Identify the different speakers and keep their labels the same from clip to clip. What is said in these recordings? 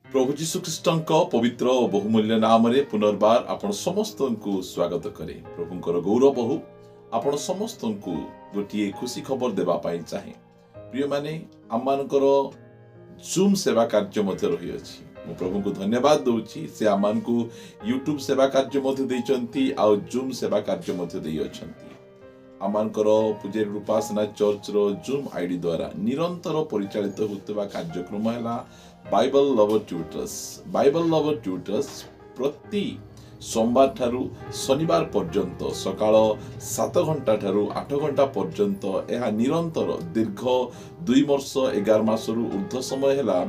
Speaker 1: प्रभु जीशु ख्रीष्टଙ୍କ पवित्र और बहुमूल्य नाम रे पुनर्बार आपण समस्त को स्वागत करे। प्रभुंकर गौरव हो आपण समस्त को गोटे खुशी खबर देवा पाई चाहे। प्रिय माने आमानकर जूम सेवा कार्य मध्य रही अछि। मु प्रभु को धन्यवाद दउछि से आमान को यूट्यूब सेवा कार्य मध्य देइचंती आ जूम सेवा कार्य मध्य देइ अछंती। आमानकर पूजेरी उपासना चर्च रो जूम आईडी द्वारा निरंतर परिचालित होतबा कार्यक्रम हैला Bible lover tutors. Bible lover tutors प्रति सोमवार ठारू शनिवार पर्यंत सकाळ 7 घंटा ठारू 8 घंटा पर्यंत यह निरंतर दीर्घ 2 वर्ष 11 मासरू ऊर्ध्व समय हैला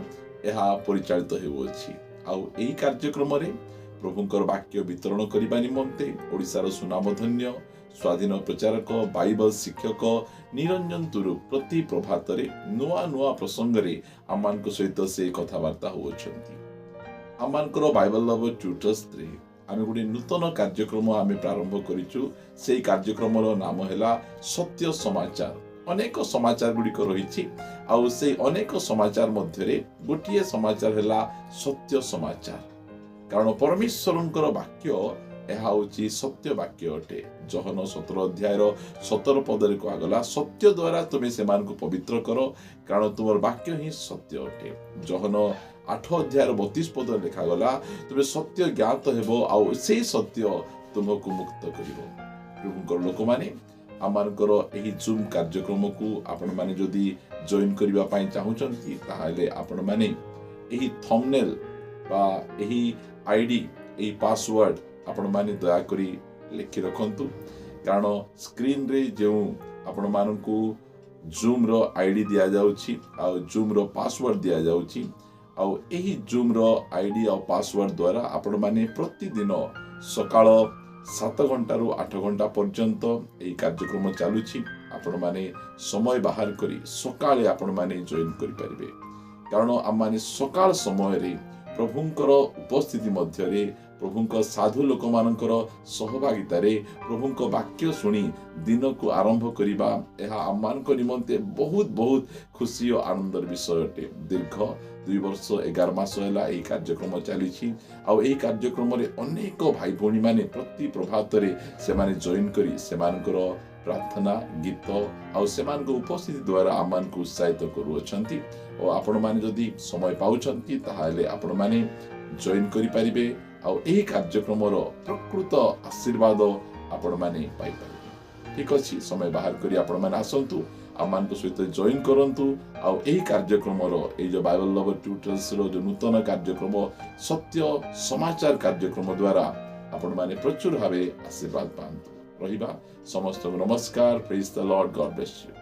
Speaker 1: यह परिचालित हेउछि। आउ एही कार्यक्रम रे प्रभुंकर वाक्य वितरण करिबा निमंते ओडिसार सुनामधन्य स्वाधीन प्रचारक बाइबल शिक्षक निरंजन तुरु प्रति प्रभात रे नुआ नुआ प्रसंग रे आमान सहित से कथबार्ता होउछंती। आमानकर बाइबल लवर ट्यूटर्स रे आमे गुडी नूतन कार्यक्रम आमे प्रारंभ करिछु। सेही कार्यक्रम रो नाम हैला सत्य समाचार। अनेक समाचार गुडी को रहिछि आ सेही अनेक समाचार मध्य रे गोटिए समाचार हैला सत्य समाचार। कारण परमेश्वरंकर वाक्य यह हूँ सत्य वाक्य अटे। जहन 17 अध्याय 17 पद रे कहगला सत्य द्वारा तुम्हें से पवित्र करो कारण तुम वाक्य ही सत्य अटे। जहन 8 अध्याय 32 पद लिखागला तुम्हें सत्य ज्ञात हेबो आ से सत्य तुमको मुक्त करिवो। प्रभुंकर लोक माने आमानकर एही जूम कार्यक्रम को आपण माने जदी जॉइन करिवा पई चाहुचंती ताहाले आपण माने एही थंबनेल बा एही आईडी एही पासवर्ड आपण माने दया करी लिखि रखंतु। कारण स्क्रीन रे जो आपण मानकू जूम रो आईडी दिया जाउची आ जूम रो पासवर्ड दिया जाउची आ एही जूम रो आईडी आ पासवर्ड द्वारा आपण माने प्रतिदिन सकाळ 7 घंटा रु 8 घंटा पर्यंत एही कार्यक्रम चालुची। आपण माने समय बाहर करी सकाळे आपण माने जॉइन करि परिबे। कारण हम माने सकाळ समय रे प्रभुंकर उपस्थिति मध्य रे प्रभुंक साधु लोक मानकर सहभागिता रे प्रभुंक वाक्य सुनी दिन को आरंभ करिबा एहा आमानक निमंते बहुत बहुत खुशी और आनंदर विषय अटे। दीर्घ 2 वर्ष 11 मास हैला एही कार्यक्रम चलीछि आ एही कार्यक्रम रे अनेक भाई भौणी माने प्रति प्रभात रे से माने जॉइन करी से मानकर प्रार्थना गीत आ से मानक उपस्थिति द्वारा आमान को उत्साहित करू अछंती। और आपण माने जदी समय पाउछंती ताहाले आपण माने जॉइन करि परिबे आ एही कार्यक्रम रो प्रकृत आशीर्वाद आपण माने पाई परिबे। ठीक अछि, समय बाहर करी आपण माने आसंतु आमान को सहित जॉइन करंतु आ एही कार्यक्रम रो ए जो बाइबल लवर ट्यूटर्स रो जो नूतन कार्यक्रम सत्य समाचार कार्यक्रम द्वारा आपण माने प्रचुर भावे आशीर्वाद पांतु। रहिबा समस्त नमस्कार। Praise the Lord, God bless you.